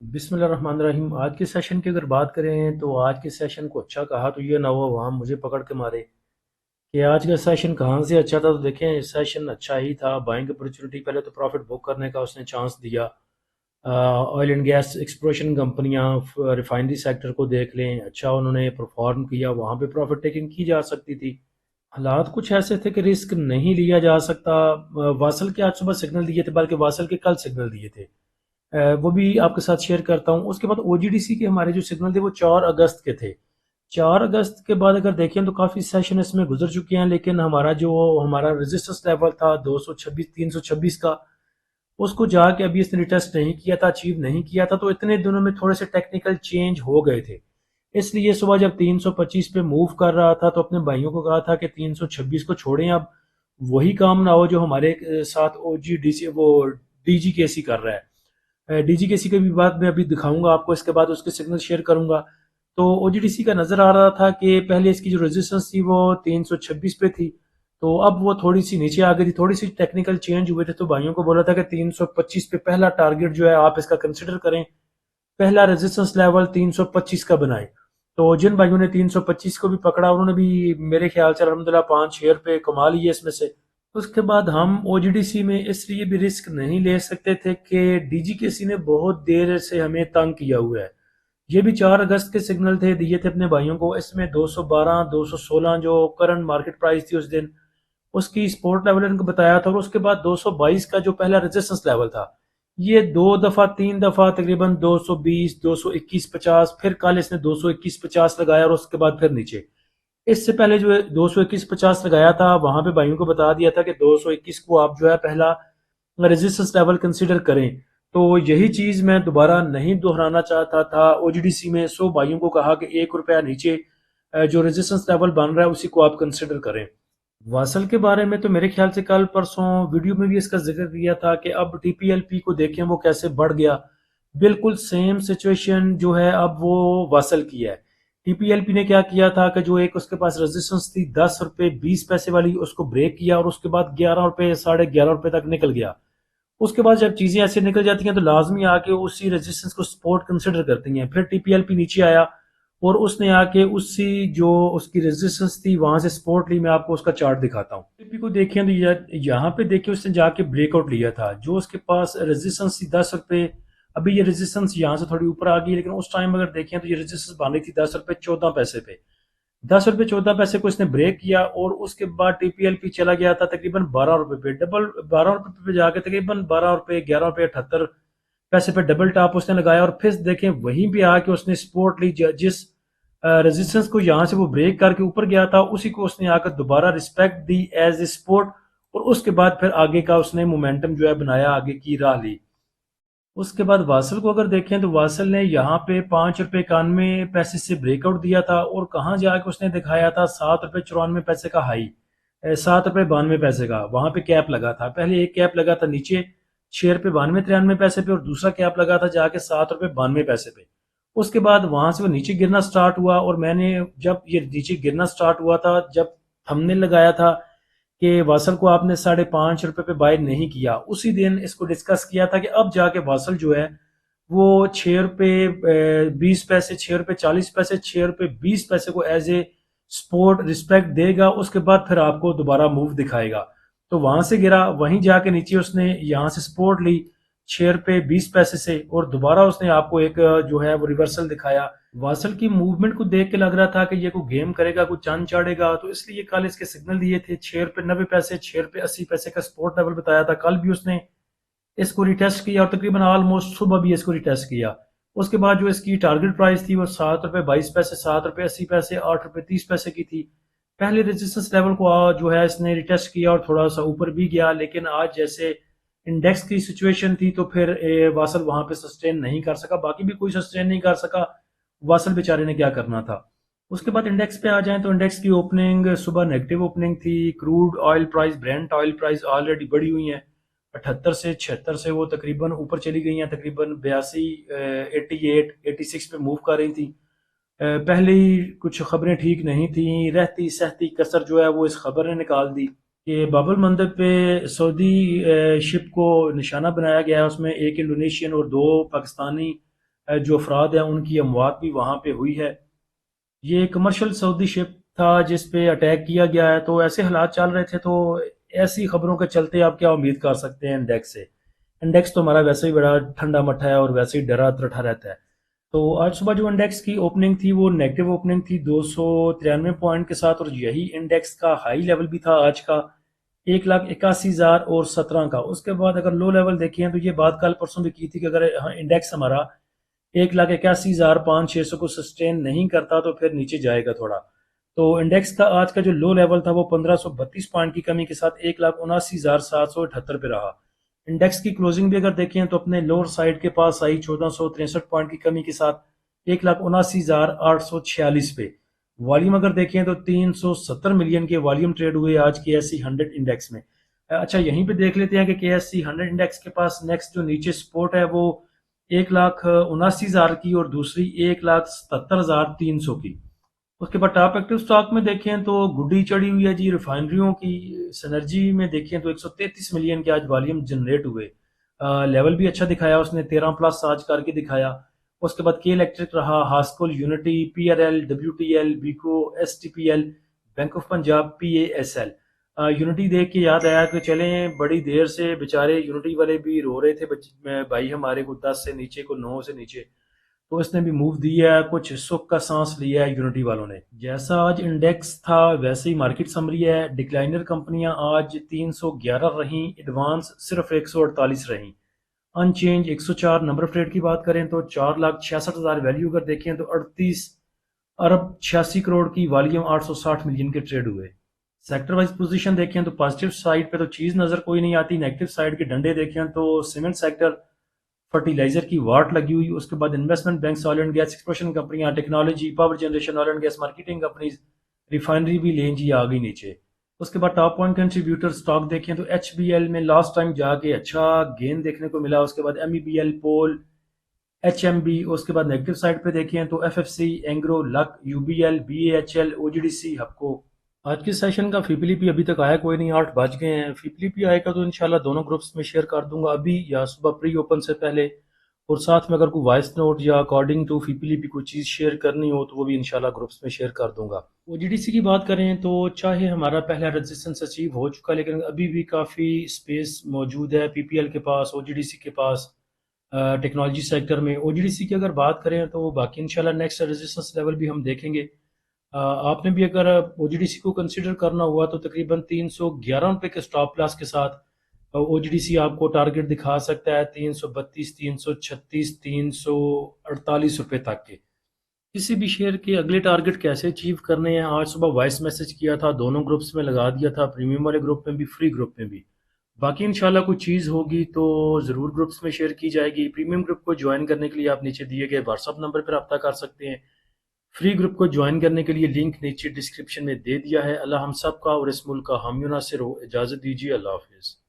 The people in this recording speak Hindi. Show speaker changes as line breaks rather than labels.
बिस्मिल्लाहिर्रहमानिर्रहीम। आज के सेशन की अगर बात करें तो आज के सेशन को अच्छा कहा तो ये ना हो वहाँ मुझे पकड़ के मारे कि आज का सेशन कहाँ से अच्छा था। तो देखें, सेशन अच्छा ही था। बाइंग अपॉर्चुनिटी, पहले तो प्रॉफिट बुक करने का उसने चांस दिया। ऑयल एंड गैस एक्सप्लोरेशन कंपनियां, रिफाइनरी सेक्टर को देख लें, अच्छा उन्होंने परफॉर्म किया, वहाँ पे प्रॉफिट टेकिंग की जा सकती थी। हालात कुछ ऐसे थे कि रिस्क नहीं लिया जा सकता। वासल के आज सुबह सिग्नल दिए थे, बल्कि वासल के कल सिग्नल दिए थे। वो भी आपके साथ शेयर करता हूँ। उसके बाद ओजीडीसी के हमारे जो सिग्नल थे वो 4 अगस्त के थे। 4 अगस्त के बाद अगर देखें तो काफ़ी सेशन इसमें गुजर चुके हैं, लेकिन हमारा रेजिस्टेंस लेवल था 226 326 का, उसको जाके अभी इसने रिटेस्ट नहीं किया था, अचीव नहीं किया था। तो इतने दिनों में थोड़े से टेक्निकल चेंज हो गए थे। इसलिए सुबह जब 325 पे मूव कर रहा था तो अपने भाइयों को कहा था कि 326 को छोड़ें। अब वही काम ना हो जो हमारे साथ ओजीडीसी वो डीजीकेसी कर रहा है। डीजीकेसी की भी बात मैं अभी दिखाऊंगा आपको, इसके बाद उसके सिग्नल शेयर करूंगा। तो ओजीडीसी का नजर आ रहा था कि पहले इसकी जो रेजिस्टेंस थी वो 326 पे थी, तो अब वो थोड़ी सी नीचे आ गई थी। थोड़ी सी टेक्निकल चेंज हुए थे, तो भाइयों को बोला था कि 325 पे पहला टारगेट जो है आप इसका कंसिडर करें, पहला रेजिस्टेंस लेवल 325 का बनाए। तो जिन भाइयों ने 325 को भी पकड़ा उन्होंने भी मेरे ख्याल से अलहमदिल्ला 5-6 रुपये कमा लिए इसमें से। उसके बाद हम ओजीडीसी में इसलिए भी रिस्क नहीं ले सकते थे कि डीजीकेसी ने बहुत देर से हमें तंग किया हुआ है। ये भी 4 अगस्त के सिग्नल थे, दिए थे अपने भाइयों को। इसमें 212 216 जो करंट मार्केट प्राइस थी उस दिन, उसकी सपोर्ट लेवल इनको बताया था। और उसके बाद 222 का जो पहला रेजिस्टेंस लेवल था, ये 2 दफा 3 दफा तकरीबन 220 221 50, फिर कल इसने 221 50 लगाया और उसके बाद फिर नीचे। इससे पहले जो 221 50 लगाया था वहां पे भाइयों को बता दिया था कि 221 को आप जो है पहला रेजिस्टेंस लेवल कंसीडर करें। तो यही चीज मैं दोबारा नहीं दोहराना चाहता था ओजीडीसी में। सो भाइयों को कहा कि 1 रुपया नीचे जो रेजिस्टेंस लेवल बन रहा है उसी को आप कंसिडर करें। वासल के बारे में तो मेरे ख्याल से कल परसों वीडियो में भी इसका जिक्र किया था कि अब टीपीएलपी को देखें वो कैसे बढ़ गया। बिल्कुल सेम सिचुएशन जो है अब वो वासल की है। टीपीएलपी ने क्या किया था कि जो एक उसके पास रेजिस्टेंस थी 10 रुपये 20 पैसे वाली, उसको ब्रेक किया और उसके बाद 11 रुपये 11.5 रुपये तक निकल गया। उसके बाद जब चीजें ऐसे निकल जाती हैं तो लाजमी आके उसी रेजिस्टेंस को सपोर्ट कंसिडर करती हैं। फिर टीपीएलपी नीचे आया और उसने आके उसी जो उसकी रेजिस्टेंस थी वहां से सपोर्ट ली। मैं आपको उसका चार्ट दिखाता हूँ। टीपी को देखिए तो यहाँ पे देखिए उसने जाके ब्रेकआउट लिया था। जो उसके पास रेजिस्टेंस थी 10 रुपये, अभी ये रेजिस्टेंस यहाँ से थोड़ी ऊपर आ गई, लेकिन उस टाइम अगर देखें तो ये रेजिस्टेंस बन रही थी 10 रुपये 14 पैसे पे। 10 रुपये 14 पैसे को इसने ब्रेक किया और उसके बाद टीपीएलपी चला गया था तकरीबन 12 रुपए पे, डबल 12 रुपए पे जाके तकरीबन 12 रुपए 11 रुपए 78 पैसे पे डबल टॉप उसने लगाया। और फिर देखें वहीं पे आके उसने सपोर्ट ली, जिस रेजिस्टेंस को यहाँ से वो ब्रेक करके ऊपर गया था उसी को उसने आकर दोबारा रिस्पेक्ट दी एज ए सपोर्ट। और उसके बाद फिर आगे का उसने मोमेंटम जो है बनाया, आगे की राह ली। उसके बाद वासल को अगर देखें तो वासल ने यहाँ पे 5 रुपये 91 पैसे से ब्रेकआउट दिया था और कहाँ जाके उसने दिखाया था 7 रुपये 94 पैसे का हाई, 7 रुपये 92 पैसे का वहां पे कैप लगा था। पहले एक कैप लगा था नीचे 6 रुपये 92 93 पैसे पे और दूसरा कैप लगा था जाके 7 रुपये 92 पैसे पे। उसके बाद वहां से वो नीचे गिरना स्टार्ट हुआ और मैंने जब ये नीचे गिरना स्टार्ट हुआ था, जब हमने लगाया था कि वासल को आपने 5.5 रुपए पे बाय नहीं किया, उसी दिन इसको डिस्कस किया था कि अब जाके वासल जो है वो 6 रुपये 20 पैसे 6 रुपये 40 पैसे 6 रुपये 20 पैसे को एज ए सपोर्ट रिस्पेक्ट देगा। उसके बाद फिर आपको दोबारा मूव दिखाएगा। तो वहां से गिरा, वहीं जाके नीचे उसने यहाँ से सपोर्ट ली 6 रुपये 20 पैसे से और दोबारा उसने आपको एक जो है वो रिवर्सल दिखाया। वासल की मूवमेंट को देख के लग रहा था कि ये कोई गेम करेगा, कोई चंद चाड़ेगा, तो इसलिए कल इसके सिग्नल दिए थे 6 रुपये 90 पैसे 6 रुपये 80 पैसे का सपोर्ट लेवल बताया था। कल भी उसने इसको रिटेस्ट किया और तकरीबन ऑलमोस्ट सुबह भी इसको रिटेस्ट किया। उसके बाद जो इसकी टारगेट प्राइस थी वो 7 रुपये 22 पैसे 7 रुपये 80 पैसे 8 रुपये 30 पैसे की थी। पहले रेजिस्टेंस लेवल को जो है इसने रिटेस्ट किया और थोड़ा सा ऊपर भी गया, लेकिन आज जैसे इंडेक्स की सिचुएशन थी तो फिर वासल वहां पे सस्टेन नहीं कर सका, बाकी भी कोई सस्टेन नहीं कर सका। वासल बेचारे ने क्या करना था। उसके बाद इंडेक्स पे आ जाएं तो इंडेक्स की ओपनिंग सुबह नेगेटिव ओपनिंग थी। Crude oil price, Brent oil price already बढ़ी हुई है 78 से 76 से, वो तकरीबन ऊपर चली गई हैं, तकरीबन 82 88 86 पे मूव कर रही थी। पहले ही कुछ खबरें ठीक नहीं थी, रहती सहती कसर जो है वो इस खबर ने निकाल दी कि बाबुल मंदब पे सऊदी शिप को निशाना बनाया गया है। उसमें एक इंडोनेशियन और 2 पाकिस्तानी जो अफराद हैं उनकी अमवात भी वहाँ पे हुई है। ये कमर्शियल सऊदी शिप था जिस पे अटैक किया गया है, तो ऐसे हालात चल रहे थे, तो ऐसी खबरों के चलते आप क्या उम्मीद कर सकते हैं इंडेक्स से। इंडेक्स तो हमारा वैसे ही बड़ा ठंडा मट्ठा है और वैसे ही डरा त्रठा रहता है। तो आज सुबह जो इंडेक्स की ओपनिंग थी वो नेगेटिव ओपनिंग थी 293 पॉइंट के साथ, और यही इंडेक्स का हाई लेवल भी था आज का 1,81,017 का। उसके बाद अगर लो लेवल देखें तो ये बात कल परसों भी की थी कि अगर इंडेक्स हमारा 1,81,500-600 को सस्टेन नहीं करता तो फिर नीचे जाएगा थोड़ा। तो इंडेक्स का आज का जो लो लेवल था वो 1532 पॉइंट की कमी के साथ 1,79,778 पे रहा। इंडेक्स की क्लोजिंग भी अगर देखें तो अपने लोअर साइड के पास आई 1463 पॉइंट की कमी के साथ 1,79,846 पे। वॉल्यूम अगर देखें तो 370 मिलियन के वॉल्यूम ट्रेड हुए आज के एस सी 100 इंडेक्स में। अच्छा, यहीं पे देख लेते हैं कि एस सी 100 इंडेक्स के पास नेक्स्ट जो नीचे सपोर्ट है वो 1,79,000 की और दूसरी 1,77,300 की। उसके बाद टॉप एक्टिव स्टॉक में देखें तो गुड्डी चढ़ी हुई है जी रिफाइनरियों की। सिनर्जी में देखें तो 133 मिलियन के आज वॉल्यूम जनरेट हुए। लेवल भी अच्छा दिखाया उसने, 13 प्लस आज करके दिखाया। उसके बाद के इलेक्ट्रिक रहा, Hascol, unity, PRL, WTL, Byco, STPL, bank of Punjab, PASL. Unity देख के याद आया कि चलें, बड़ी देर से बेचारे यूनिटी वाले भी रो रहे थे भाई हमारे को 10 से नीचे को 9 से नीचे, तो इसने भी मूव दिया है, कुछ सुख का सांस लिया है यूनिटी वालों ने। जैसा आज इंडेक्स था वैसे ही मार्केट समरी है। डिक्लाइनर कंपनियां आज 311 रहीं, एडवांस सिर्फ 148 रहीं। अनचेंज 104। नंबर ऑफ ट्रेड की बात करें तो 4,66,000 वैल्यू अगर देखें तो 38 अरब 86 करोड़ की वॉल्यूम, 860 मिलियन के ट्रेड हुए। सेक्टर वाइज पोजीशन देखें तो पॉजिटिव साइड पे तो चीज़ नज़र कोई नहीं आती। नेगेटिव साइड के डंडे देखें तो सीमेंट सेक्टर, फर्टिलाइजर की वाट लगी हुई। उसके बाद investment bank, oil and gas exploration कंपनियां, technology, power generation, oil and gas marketing companies, refinery भी लें जी आ गई नीचे। उसके बाद टॉप पॉइंट कंट्रीब्यूटर स्टॉक देखें तो एच बी एल में लास्ट टाइम जाके अच्छा गेन देखने को मिला। उसके बाद M E B L, POL, H M B. उसके बाद नेगेटिव साइड पे देखें तो F F C, Engro, luck, U B L, B H L, O G D C, Hubco. आज के सेशन का फीपीलीपी अभी तक आया कोई नहीं, 8 बज गए हैं। फीपीलीपी आएगा तो इंशाल्लाह दोनों ग्रुप्स में शेयर कर दूंगा अभी या सुबह प्री ओपन से पहले। और साथ में अगर कोई वॉइस नोट या अकॉर्डिंग टू फीपीलीपी कोई चीज़ शेयर करनी हो तो वो भी इंशाल्लाह ग्रुप्स में शेयर कर दूंगा। ओजीडीसी की बात करें तो चाहे हमारा पहला रेजिस्टेंस अचीव हो चुका लेकिन अभी भी काफ़ी स्पेस मौजूद है पीपीएल के पास, ओजीडीसी के पास। टेक्नोलॉजी सेक्टर में ओजीडीसी की अगर बात करें तो बाकी इंशाल्लाह नेक्स्ट रेजिस्टेंस लेवल भी हम देखेंगे। आपने भी अगर ओजीडीसी को कंसिडर करना हुआ तो तकरीबन 311 रुपये के स्टॉप लॉस के साथ ओजीडीसी आपको टारगेट दिखा सकता है 332, 336, 348 रुपये तक के। किसी भी शेयर के अगले टारगेट कैसे अचीव करने हैं, आज सुबह वॉइस मैसेज किया था, दोनों ग्रुप्स में लगा दिया था, प्रीमियम वाले ग्रुप में भी, फ्री ग्रुप में भी। बाकी इंशाल्लाह कोई चीज़ होगी तो ज़रूर ग्रुप्स में शेयर की जाएगी। प्रीमियम ग्रुप को ज्वाइन करने के लिए आप नीचे दिए गए व्हाट्सअप नंबर पर रब्ता कर सकते हैं। फ्री ग्रुप को ज्वाइन करने के लिए लिंक नीचे डिस्क्रिप्शन में दे दिया है। अल्लाह हम सब का और इस मुल्क का हामी नासिर हो। इजाज़त दीजिए, अल्लाह हाफिज़।